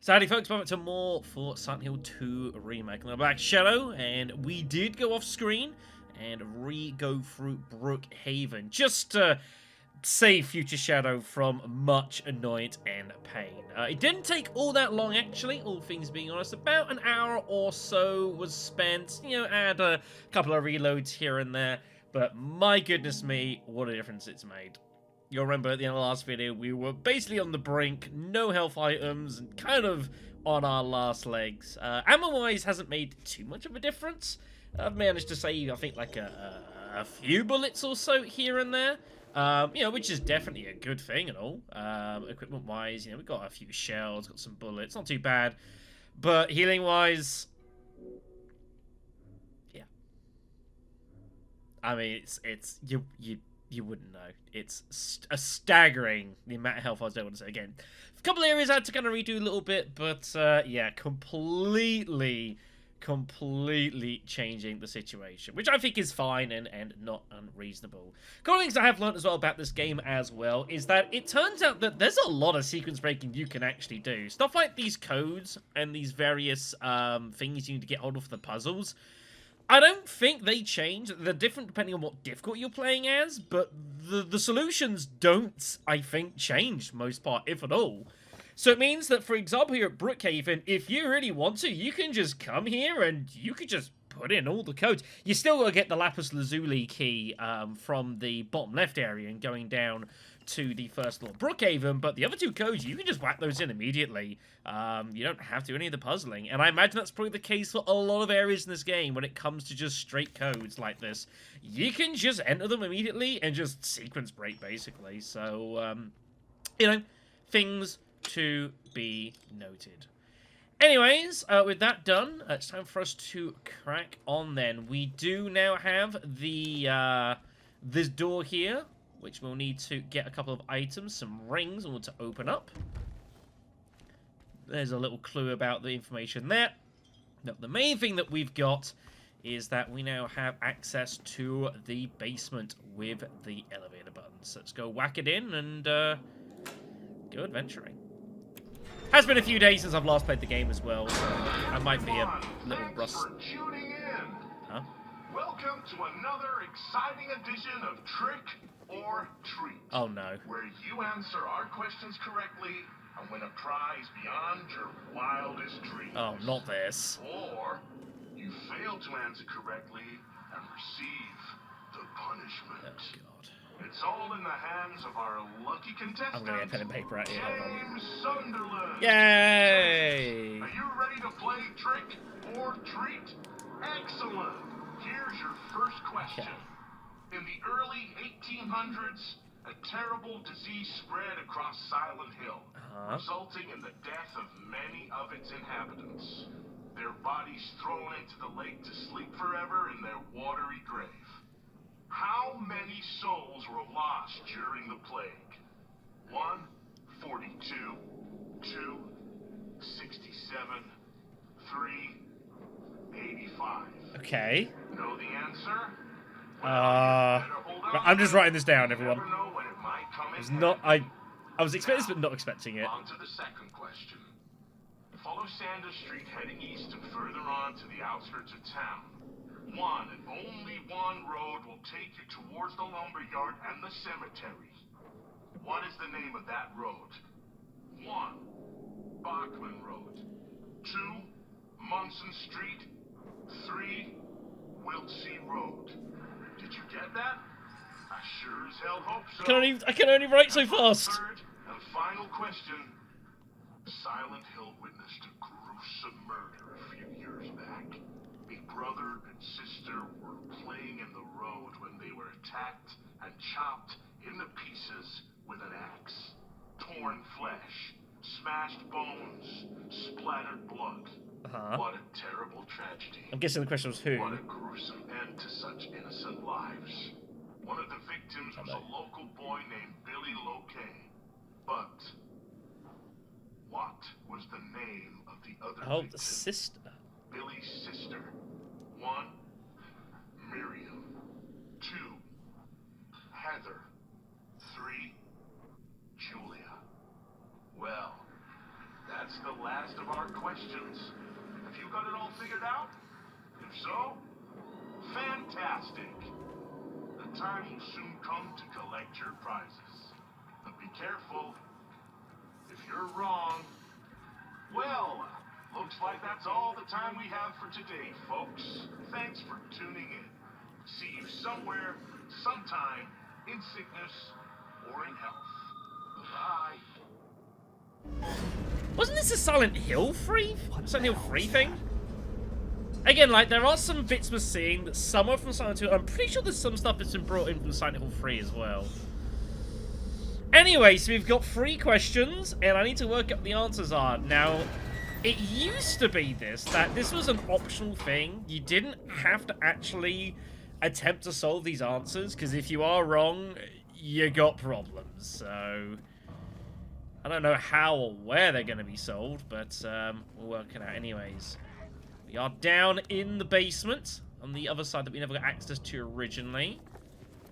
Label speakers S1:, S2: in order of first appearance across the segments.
S1: So howdy folks, welcome to more for Silent Hill 2 Remake. I'm back Shadow, and we did go off screen and re-go through Brookhaven, just to save future Shadow from much annoyance and pain. It didn't take all that long actually, all things being honest. About an hour or so was spent, add a couple of reloads here and there, but my goodness me, what a difference it's made. You'll remember at the end of the last video, we were basically on the brink, no health items, and kind of on our last legs. Ammo-wise hasn't made too much of a difference. I've managed to save, I think, like a few bullets or so here and there. Which is definitely a good thing and all. Equipment-wise, we've got a few shells, got some bullets, not too bad. But healing-wise, yeah. I mean, you wouldn't know. It's a staggering the amount of health I was able to say. Again, a couple of areas I had to kind of redo a little bit, but yeah, completely changing the situation, which I think is fine and not unreasonable. A couple of things I have learned as well about this game as well is that it turns out that there's a lot of sequence breaking you can actually do. Stuff like these codes and these various things you need to get hold of for the puzzles. I don't think they change. They're different depending on what difficulty you're playing as, but the solutions don't, I think, change most part, if at all. So it means that, for example, here at Brookhaven, if you really want to, you can just come here and you could just put in all the codes. You still got to get the lapis lazuli key from the bottom left area and going down to the first floor of Brookhaven, but the other two codes, you can just whack those in immediately. You don't have to do any of the puzzling, and I imagine that's probably the case for a lot of areas in this game when it comes to just straight codes like this. You can just enter them immediately and just sequence break, basically. So, things to be noted. Anyways, with that done, it's time for us to crack on then. We do now have the this door here, which we'll need to get a couple of items, some rings, in order to open up. There's a little clue about the information there. Now, the main thing that we've got is that we now have access to the basement with the elevator buttons. Let's go whack it in and go adventuring. Has been a few days since I've last played the game as well, so I might be a little rust. Huh?
S2: Welcome to another exciting edition of Trick or Treat.
S1: Oh no.
S2: Where you answer our questions correctly and win a prize beyond your wildest dreams.
S1: Oh, not this.
S2: Or you fail to answer correctly and receive the punishment.
S1: Oh god.
S2: It's all in the hands of our lucky contestant.
S1: I'm gonna get pen and paper out here.
S2: James Sunderland.
S1: Yay!
S2: Are you ready to play Trick or Treat? Excellent. Here's your first question.
S1: Okay.
S2: In the early 1800s, a terrible disease spread across Silent Hill, resulting in the death of many of its inhabitants. Their bodies thrown into the lake to sleep forever in their watery grave. How many souls were lost during the plague? 1, 42, 2, 67, 3, 85.
S1: Okay.
S2: Know the answer?
S1: I'm just writing this down, everyone. I was expecting this, but not expecting it.
S2: On to the second question. Follow Sanders Street heading east and further on to the outskirts of town. One and only one road will take you towards the lumberyard and the cemetery. What is the name of that road? 1. Bachman Road. 2. Munson Street. 3. Wiltsey Road. Did you get that? I sure as hell hope so.
S1: I can only write so fast.
S2: Third and final question. Silent Hill witnessed a gruesome murder a few years back. A brother and sister were playing in the road when they were attacked and chopped into pieces with an axe. Torn flesh, smashed bones, splattered blood. What a terrible tragedy.
S1: I'm guessing the question was who?
S2: What a gruesome end to such innocent lives. One of the victims was a local boy named Billy Locaine. But what was the name of the other victim?
S1: The sister.
S2: Billy's sister. 1. Miriam. 2. Heather. 3. Julia. Well, that's the last of our questions. Have you got it all figured out? If so, fantastic. The time will soon come to collect your prizes. But be careful. If you're wrong, well, looks like that's all the time we have for today, folks. Thanks for tuning in. See you somewhere, sometime, in sickness or in health. Bye.
S1: Wasn't this a Silent Hill Silent Hill 3 thing? Again, like, there are some bits we're seeing that some are from Silent Hill. I'm pretty sure there's some stuff that's been brought in from Silent Hill 3 as well. Anyway, so we've got 3 questions, and I need to work out what the answers are. Now, it used to be that this was an optional thing. You didn't have to actually attempt to solve these answers, because if you are wrong, you got problems. So, I don't know how or where they're going to be solved, but we'll work it out anyways. We are down in the basement, on the other side that we never got access to originally.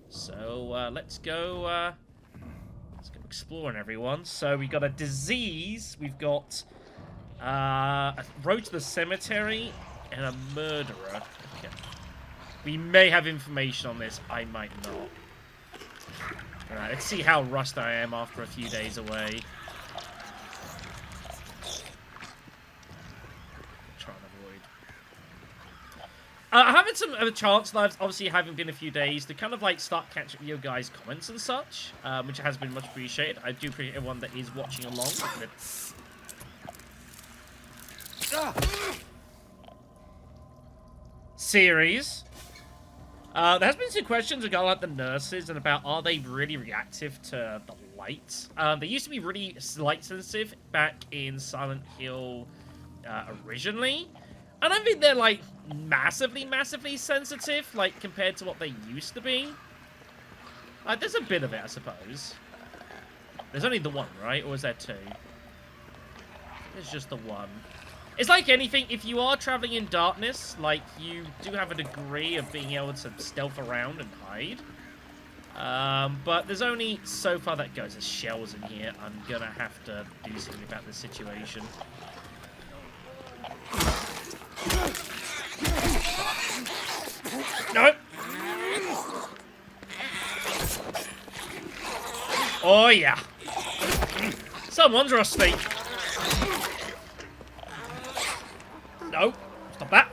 S1: So, let's go exploring, everyone. So, we got a disease, we've got a road to the cemetery, and a murderer. Okay. We may have information on this, I might not. Alright, let's see how rushed I am after a few days away. Try and avoid. Having some of a chance, obviously having been a few days, to kind of like start catching up with your guys' comments and such, which has been much appreciated. I do appreciate everyone that is watching along. Series. There has been some questions about like the nurses and about are they really reactive to the light. They used to be really light sensitive back in Silent Hill originally. I don't think they're like massively sensitive like compared to what they used to be. There's a bit of it, I suppose. There's only the one, right? Or is there 2? There's just the one. It's like anything, if you are traveling in darkness, like, you do have a degree of being able to stealth around and hide. But there's only so far that goes. There's shells in here. I'm gonna have to do something about this situation. Nope. Oh, yeah. Someone's rusty. No, stop that.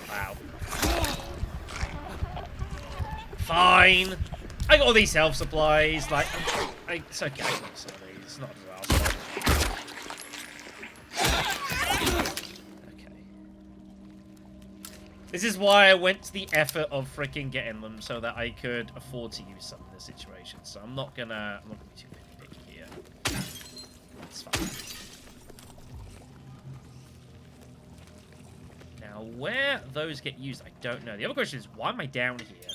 S1: Wow. Fine. I got all these health supplies. Like, it's okay. It's not a disaster. Okay. This is why I went to the effort of freaking getting them so that I could afford to use some in this situation. So I'm not gonna be too picky here. It's fine. Now, where those get used, I don't know. The other question is, why am I down here?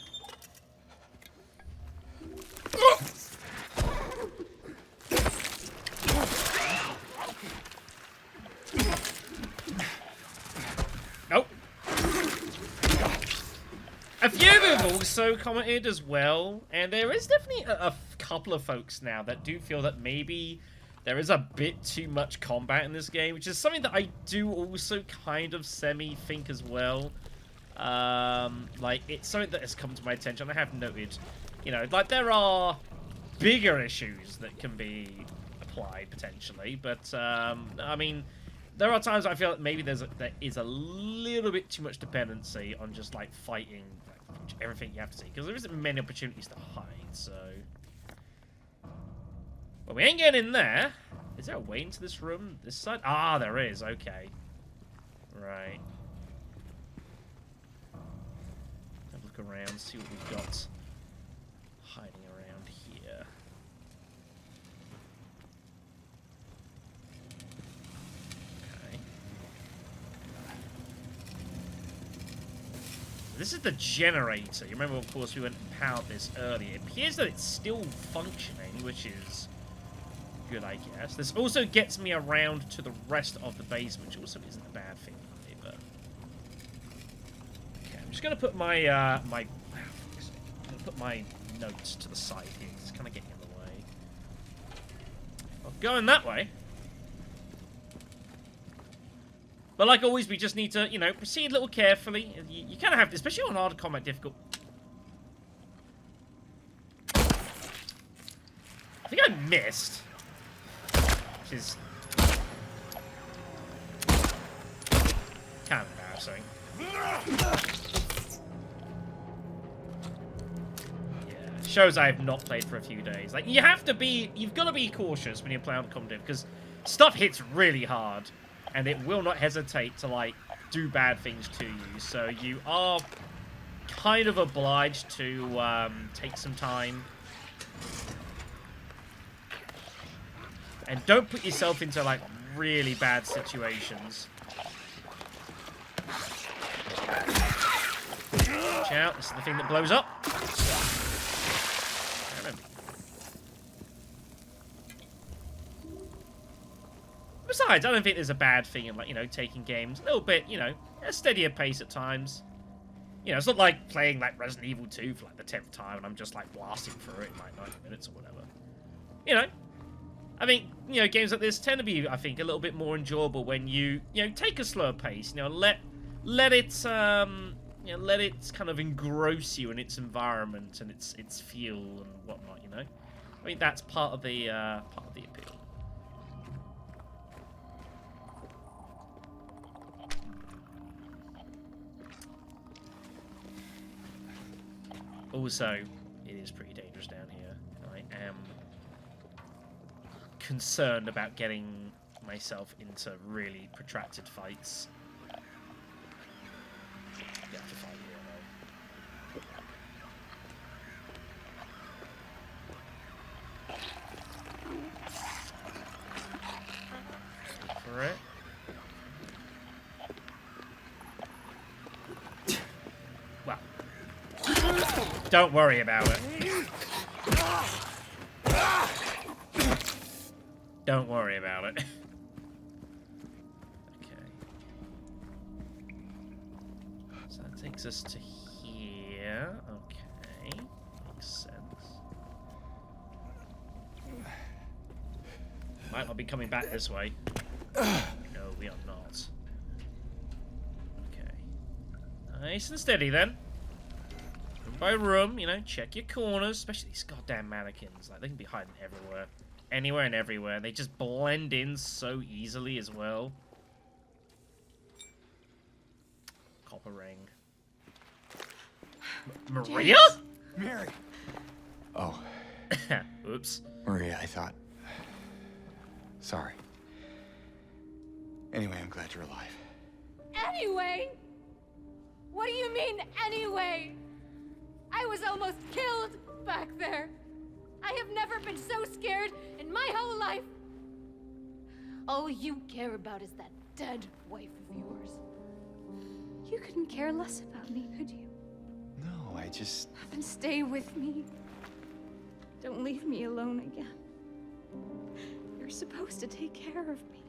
S1: Nope. A few of them have also commented as well, and there is definitely a couple of folks now that do feel that maybe there is a bit too much combat in this game, which is something that I do also kind of semi-think as well. Like, it's something that has come to my attention. I have noted, you know, like, there are bigger issues that can be applied, potentially, but, I mean, there are times I feel that maybe there is a little bit too much dependency on just, like, fighting like, everything you have to see, because there isn't many opportunities to hide, so... Well, we ain't getting in there. Is there a way into this room? This side? Ah, there is. Okay. Right. Have a look around, see what we've got hiding around here. Okay. This is the generator. You remember, of course, we went and powered this earlier. It appears that it's still functioning, which is good, I guess. This also gets me around to the rest of the base, which also isn't a bad thing either. Okay, I'm just gonna put my put my notes to the side here. It's kind of getting in going that way. But like always, we just need to, you know, proceed a little carefully. You kind of have to, especially on hard combat difficult. I think I missed. Which is kind of embarrassing. Yeah, shows I have not played for a few days. Like, you've got to be cautious when you're playing on combat because stuff hits really hard, and it will not hesitate to, like, do bad things to you. So you are kind of obliged to take some time. And don't put yourself into, like, really bad situations. Watch out, this is the thing that blows up. Besides, I don't think there's a bad thing in, like, you know, taking games a little bit, you know, a steadier pace at times. You know, it's not like playing, like, Resident Evil 2 for, like, the 10th time and I'm just, like, blasting through it in, like, 90 minutes or whatever. You know, I think, you know, games like this tend to be, I think, a little bit more enjoyable when you know, take a slower pace. You know, let it, you know, let it kind of engross you in its environment and its feel and whatnot. You know, I mean, that's part of the appeal. Also, it is pretty dangerous down here. I am concerned about getting myself into really protracted fights. You have to fight here, though. For it. Well, don't worry about it. Don't worry about it. Okay. So that takes us to here. Okay. Makes sense. Might not be coming back this way. No, we are not. Okay. Nice and steady then. Room by room, you know, check your corners. Especially these goddamn mannequins. Like, they can be hiding everywhere. Anywhere and everywhere. They just blend in so easily as well. Copper ring. Maria?
S3: James. Mary. Oh.
S1: Oops.
S3: Maria, I thought. Sorry. Anyway, I'm glad you're alive.
S4: Anyway? What do you mean, anyway? I was almost killed back there. I have never been so scared in my whole life. All you care about is that dead wife of yours. You couldn't care less about me, could you?
S3: No, I just...
S4: Then stay with me. Don't leave me alone again. You're supposed to take care of me.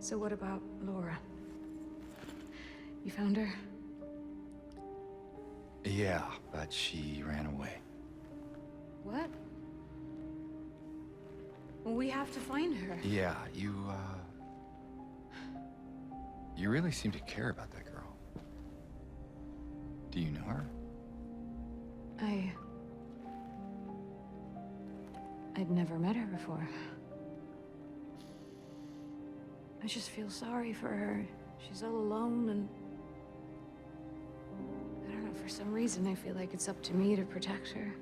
S4: So what about Laura? You found her?
S3: Yeah, but she ran away.
S4: What? Well, we have to find her.
S3: Yeah, you really seem to care about that girl. Do you know her?
S4: I'd never met her before. I just feel sorry for her. She's all alone and... I don't know, for some reason I feel like it's up to me to protect her.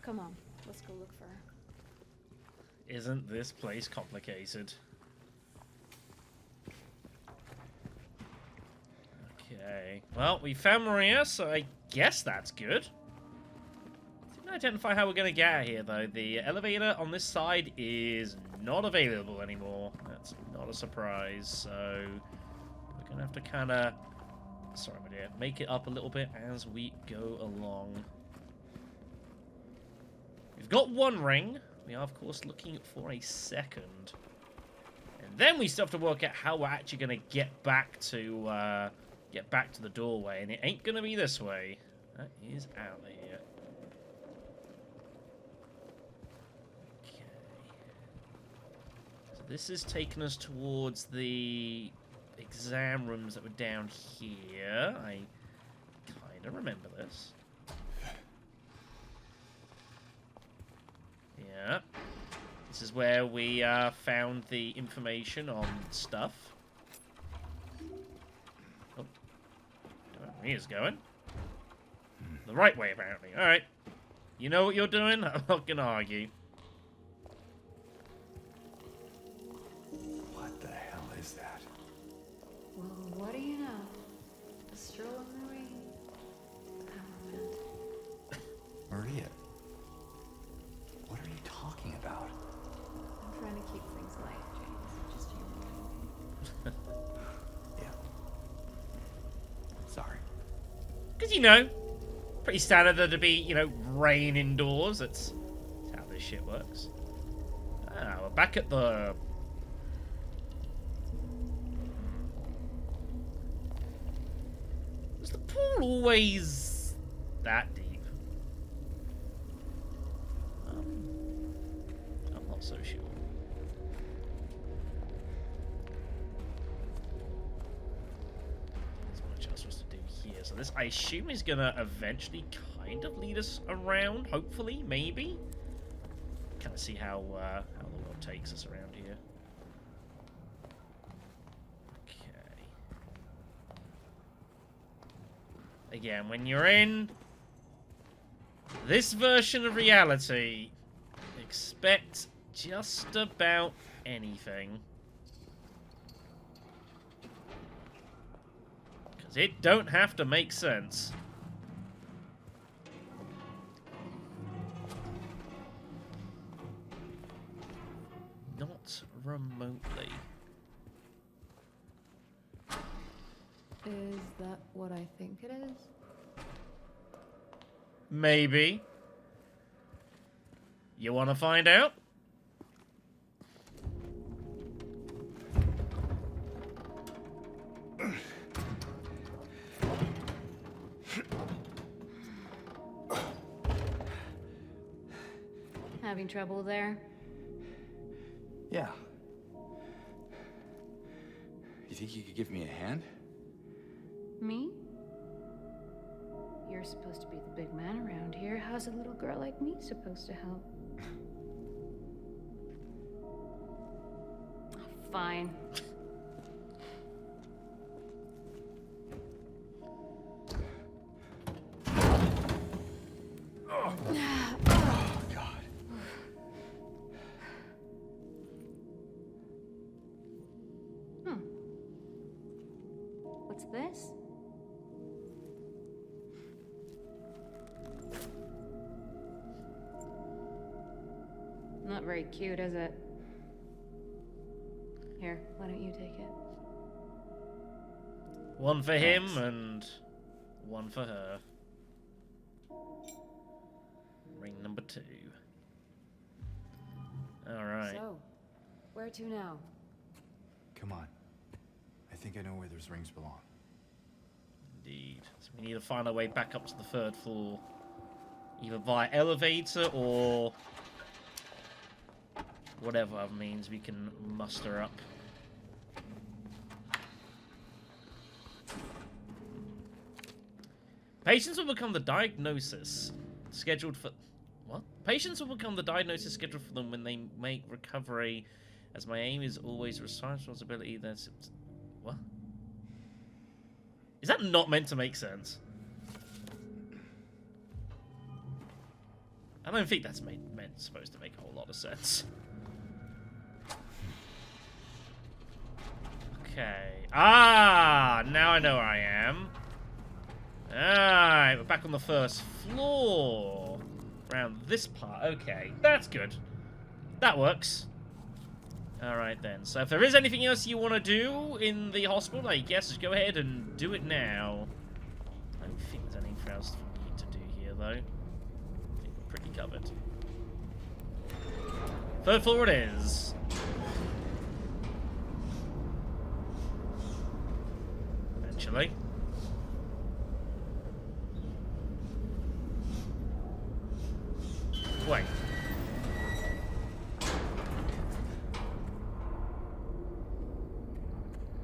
S4: Come on, let's go look for her.
S1: Isn't this place complicated? Okay. Well, we found Maria, so I guess that's good. Didn't identify how we're going to get out of here, though. The elevator on this side is not available anymore. That's not a surprise, so we're going to have to kind of Sorry, my dear. Make it up a little bit as we go along. We've got one ring. We are, of course, looking for a second. And then we still have to work out how we're actually going to get back to the doorway. And it ain't going to be this way. That is out of here. Okay. So this is taking us towards the exam rooms that were down here. I kind of remember this. Yeah. This is where we found the information on stuff. Oh. He is going. The right way, apparently. Alright. You know what you're doing? I'm not gonna argue.
S3: What the hell is that?
S4: Well, what do you know? A stroll in the rain.
S3: Maria. What are you talking about?
S4: I'm trying to keep things light, James. Just you.
S3: Yeah. Sorry.
S1: Because, you know, pretty standard there to be, you know, rain indoors. That's how this shit works. Ah, we're back at the... Was the pool always that deep? I'm not so sure. There's much else for us to do here. So this, I assume, is gonna eventually kind of lead us around. Hopefully, maybe. Kind of see how the world takes us around here. Okay. Again, when you're in this version of reality, expect just about anything. Because it don't have to make sense. Not remotely.
S4: Is that what I think it is?
S1: Maybe. You want to find out?
S4: Having trouble there?
S3: Yeah. You think you could give me a hand?
S4: Me? You're supposed to be the big man around here. How's a little girl like me supposed to help? Fine.
S3: Oh, God.
S4: What's this? Not very cute, is it? Here, why don't you take it?
S1: One for him
S3: Thanks.
S1: and one for her. Ring number 2. Alright.
S4: So, where to now?
S3: Come on. I think I know where those rings belong.
S1: Indeed. So we need to find our way back up to the 3rd floor. Either via elevator or whatever other means we can muster up. Patients will become the diagnosis scheduled for... What? Patients will become the diagnosis scheduled for them when they make recovery, as my aim is always responsibility. That's... What? Is that not meant to make sense? I don't think that's supposed to make a whole lot of sense. Okay. Ah! Now I know where I am. Alright, we're back on the 1st floor. Around this part. Okay, that's good. That works. Alright then. So if there is anything else you want to do in the hospital, I guess just go ahead and do it now. I don't think there's anything else for me to do here, though. I think we're pretty covered. Third floor it is. Eventually. Wait.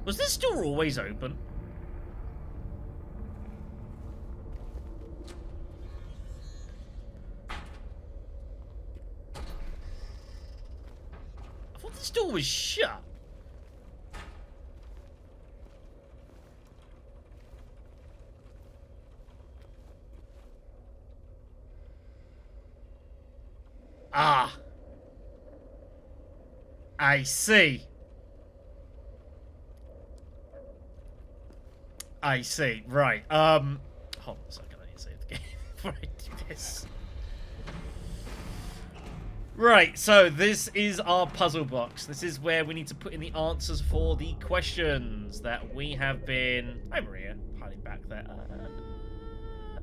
S1: Was this door always open? I thought this door was shut. Ah. I see. I see. Right. Hold on a second. I need to save the game before I do this. Right, so this is our puzzle box. This is where we need to put in the answers for the questions that we have been... Hi, Maria. Hiding back there.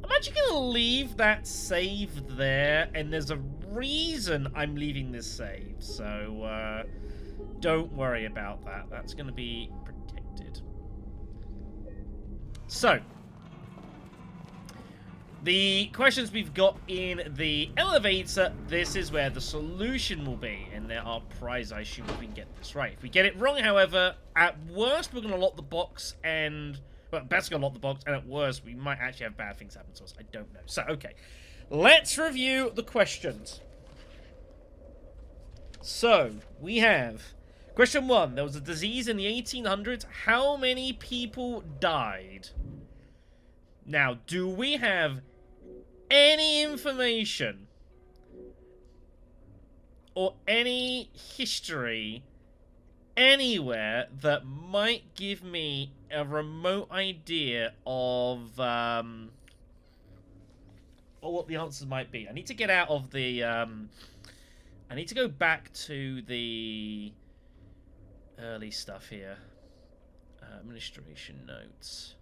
S1: I'm actually going to leave that save there, and there's a reason I'm leaving this save, so don't worry about that. That's going to be protected. So, the questions we've got in the elevator, this is where the solution will be, and there are prizes, I assume, if we can get this right. If we get it wrong, however, at worst, we're going to lock the box, and... Well, best going to lock the box, and at worst, we might actually have bad things happen to us. I don't know. So, okay. Let's review the questions. So, we have... Question 1. There was a disease in the 1800s. How many people died? Now, do we have any information or any history anywhere that might give me a remote idea of or what the answers might be? I need to get out of the I need to go back to the early stuff here. Administration notes.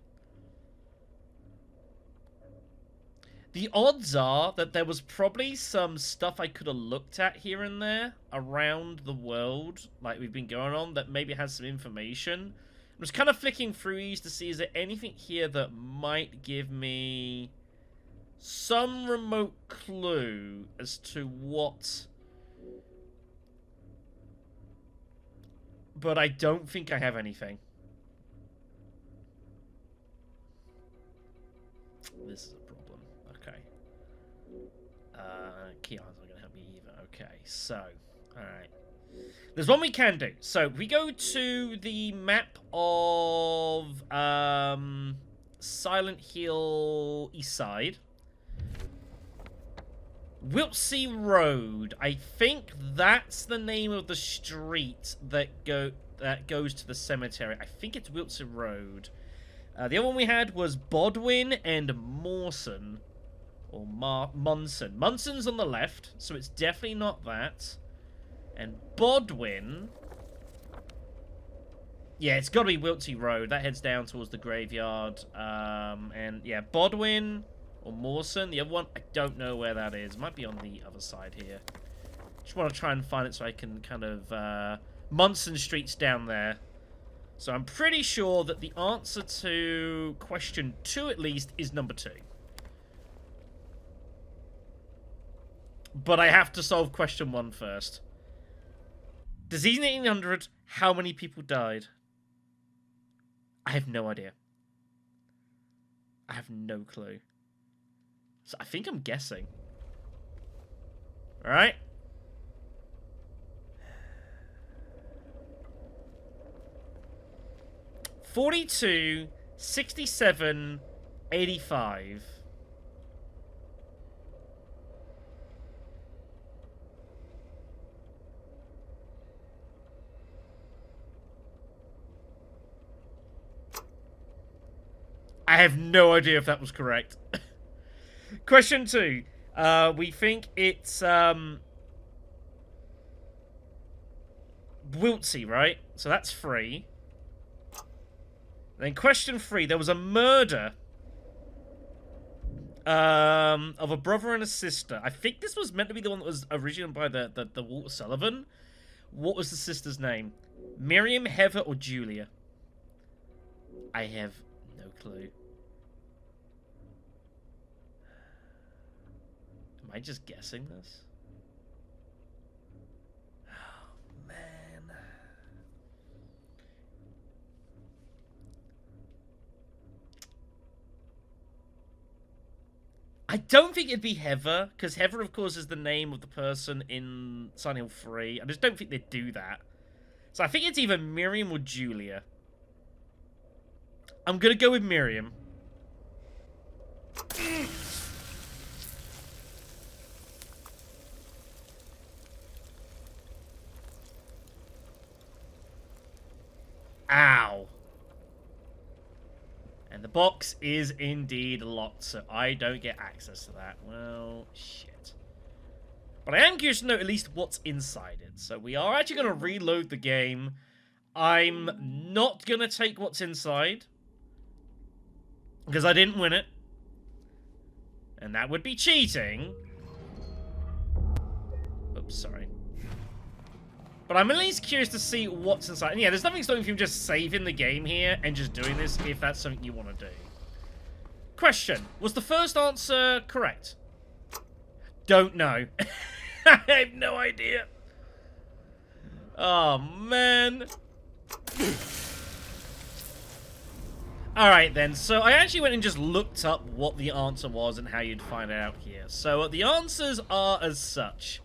S1: The odds are that there was probably some stuff I could have looked at here and there around the world, like we've been going on, that maybe has some information. I'm just kind of flicking through these to see, is there anything here that might give me some remote clue as to what... But I don't think I have anything. This is a problem. Okay. Keon's not going to help me either. Okay, so, alright. There's one we can do. So, we go to the map of Silent Hill East Side. Wiltsey Road. I think that's the name of the street that goes to the cemetery. I think it's Wiltsey Road. The other one we had was Bodwin and Mawson. Or Munson. Munson's on the left, so it's definitely not that. And Bodwin... Yeah, it's got to be Wiltsey Road. That heads down towards the graveyard. And yeah, Bodwin or Mawson. The other one, I don't know where that is. Might be on the other side here. Just want to try and find it so I can kind of... Munson Street's down there. So I'm pretty sure that the answer to question 2, at least, is number 2. But I have to solve question 1 first. Disease in 1800, how many people died? I have no idea. I have no clue. So I think I'm guessing. Alright? $42, $67, $85. I have no idea if that was correct. Question 2. We think it's Wiltsy, right? So that's 3. Then question 3, there was a murder of a brother and a sister. I think this was meant to be the one that was originated by the Walter Sullivan. What was the sister's name? Miriam, Heather, or Julia? I have no clue. Am I just guessing this? Oh, man. I don't think it'd be Heather, because Heather, of course, is the name of the person in Silent Hill 3. I just don't think they'd do that. So I think it's either Miriam or Julia. I'm gonna go with Miriam. Ow. And the box is indeed locked, so I don't get access to that. Well, shit. But I am curious to know at least what's inside it. So we are actually going to reload the game. I'm not going to take what's inside, because I didn't win it. And that would be cheating. Oops, sorry. But I'm at least curious to see what's inside. And yeah, there's nothing stopping you from just saving the game here and just doing this if that's something you want to do. Question. Was the first answer correct? Don't know. I have no idea. Oh, man. Alright then, so I actually went and just looked up what the answer was and how you'd find it out here. So the answers are as such.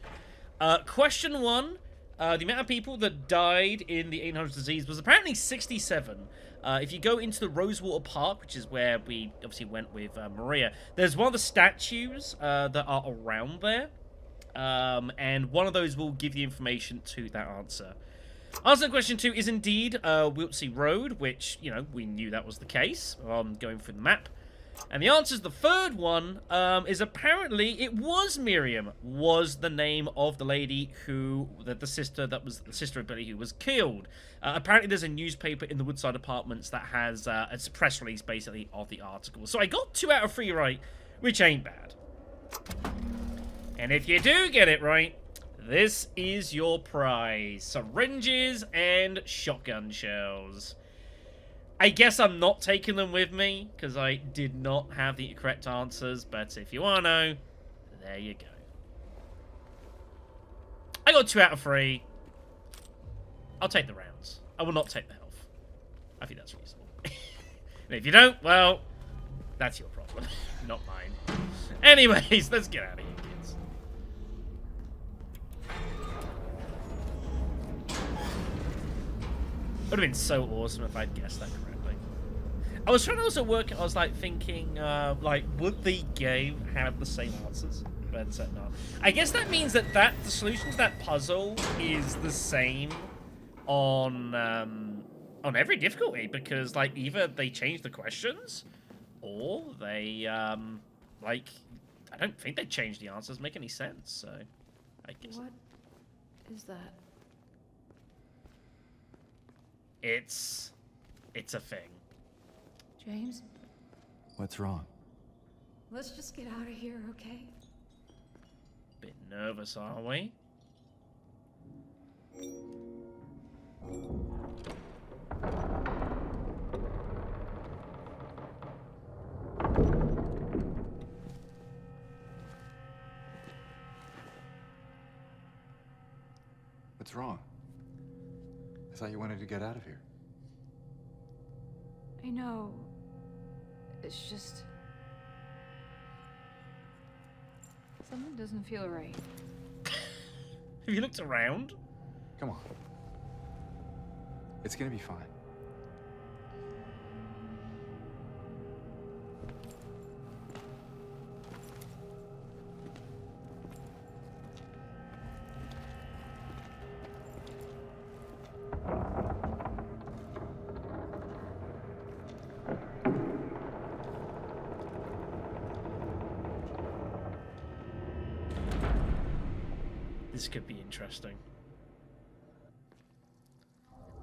S1: Question 1, the amount of people that died in the 800 disease was apparently 67. If you go into the Rosewater Park, which is where we obviously went with Maria, there's one of the statues that are around there. And one of those will give you information to that answer. Answer to question 2 is indeed Wiltsey Road, which, you know, we knew that was the case, going through the map. And the answer to the third one is apparently it was Miriam, was the name of the lady who, the sister that was the sister of Billy who was killed. Apparently there's a newspaper in the Woodside Apartments that has a press release basically of the article. So I got 2 out of 3 right, which ain't bad. And if you do get it right, this is your prize. Syringes and shotgun shells. I guess I'm not taking them with me, because I did not have the correct answers, but if you want to know, there you go. I got 2 out of 3. I'll take the rounds. I will not take the health. I think that's reasonable. And if you don't, well, that's your problem, not mine. Anyways, let's get out of here, kids. Would have been so awesome if I'd guessed that correctly. I was trying to also work, I was like thinking, like, would the game have the same answers? But no. I guess that means that the solution to that puzzle is the same on every difficulty, because like either they change the questions or they like I don't think they change the answers make any sense, so I guess
S4: What is that?
S1: it's a thing.
S4: James,
S3: What's wrong?
S4: let's just get out of here, okay?
S1: Bit nervous, aren't we?
S3: What's wrong? I thought you wanted to get out of here.
S4: I know. It's just... something doesn't feel right.
S1: Have you looked around?
S3: Come on. It's gonna be fine.
S1: This could be interesting.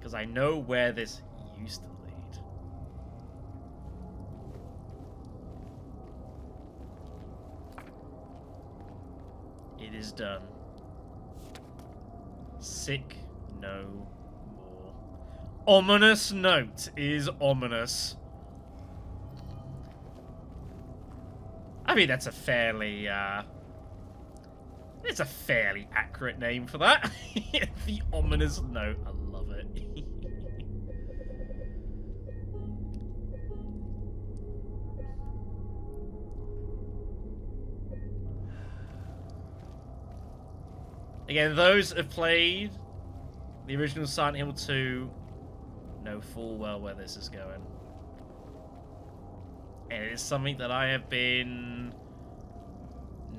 S1: Because I know where this used to lead. It is done. Sick no more. Ominous note is ominous. I mean, that's a fairly, it's a fairly accurate name for that. The ominous note. I love it. Again, those who have played the original Silent Hill 2 know full well where this is going. And it is something that I have been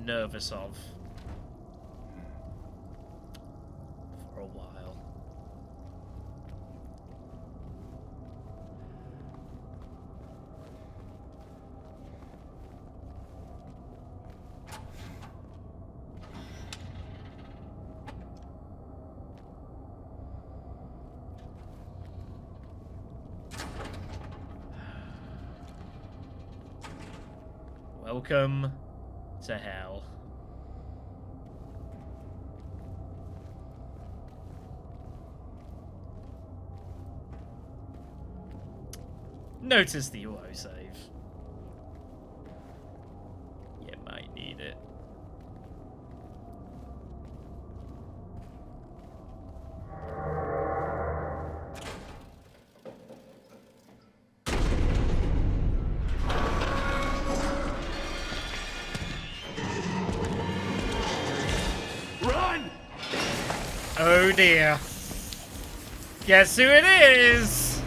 S1: nervous of for a while. Welcome to hell. Notice the autosave. You might need it. Oh dear. Guess who it is?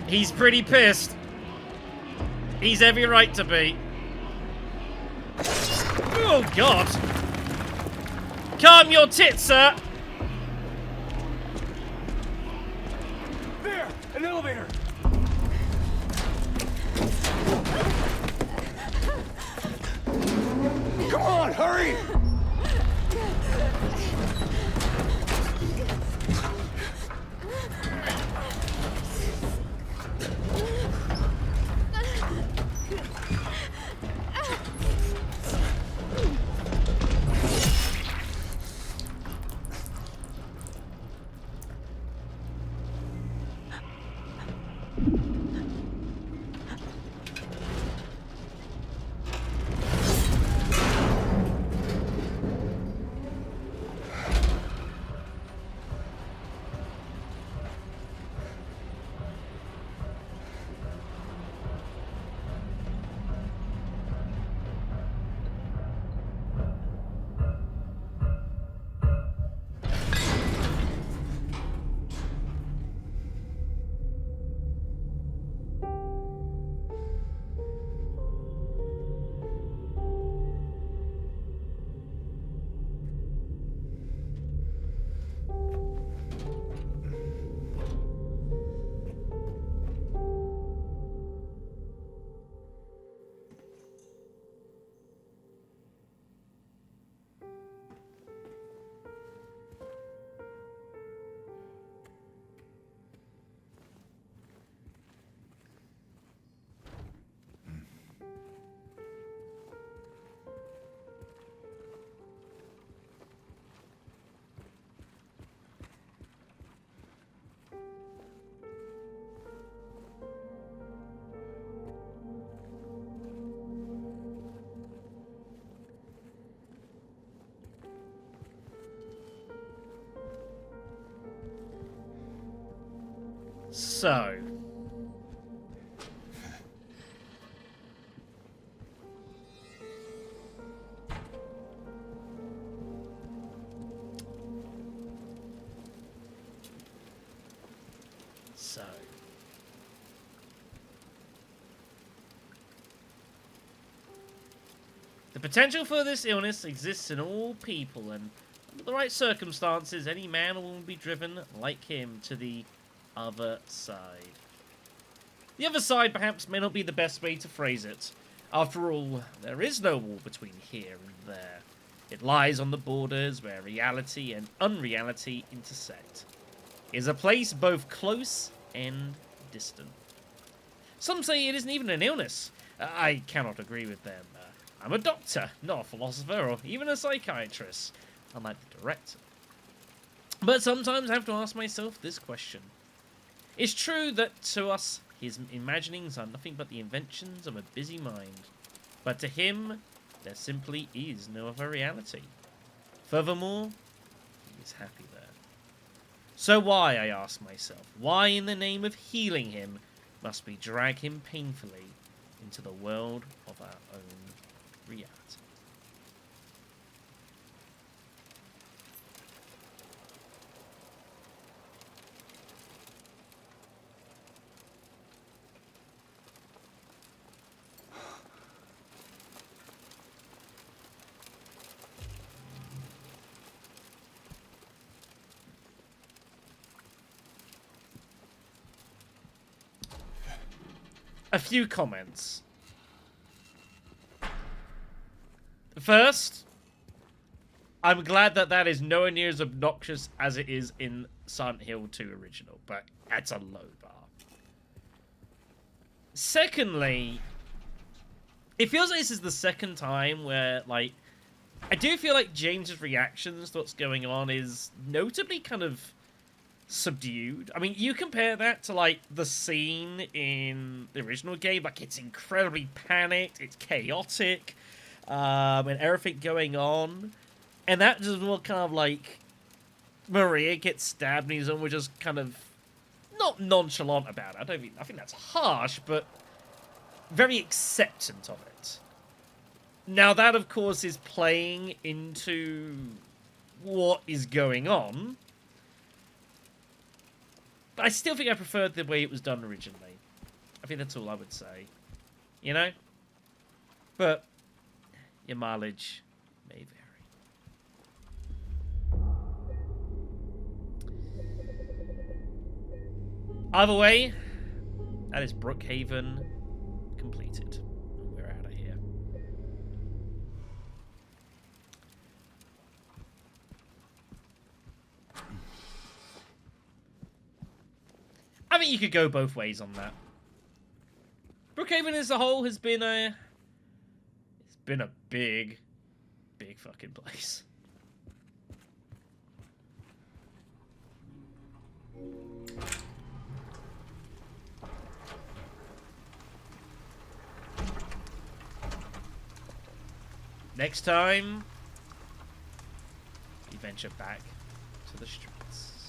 S1: He's pretty pissed. He's every right to be. Oh god. Calm your tits, sir.
S3: An elevator! Come on, hurry!
S1: So. The potential for this illness exists in all people, and under the right circumstances, any man or woman will be driven, like him, to the other side. The other side perhaps may not be the best way to phrase it. After all, there is no wall between here and there. It lies on the borders where reality and unreality intersect. It is a place both close and distant. Some say it isn't even an illness. I cannot agree with them. I'm a doctor, not a philosopher or even a psychiatrist, unlike the director. But sometimes I have to ask myself this question. It's true that to us, his imaginings are nothing but the inventions of a busy mind. But to him, there simply is no other reality. Furthermore, he is happy there. So why, I ask myself, why in the name of healing him must we drag him painfully into the world of our own reality? A few comments. First, I'm glad that that is nowhere near as obnoxious as it is in Silent Hill 2 original, but that's a low bar. Secondly, it feels like this is the second time where, like, I do feel like James's reactions to what's going on is notably kind of subdued. I mean, you compare that to, like, the scene in the original game, like, it's incredibly panicked, it's chaotic, and everything going on, and that just more kind of, like, Maria gets stabbed and he's almost just kind of not nonchalant about it. I think that's harsh, but very acceptant of it. Now, that, of course, is playing into what is going on, but I still think I preferred the way it was done originally. I think that's all I would say. You know? But your mileage may vary. Either way, that is Brookhaven completed. We're out of here. I think you could go both ways on that. Brookhaven as a whole has been a big fucking place. Next time, we venture back to the streets.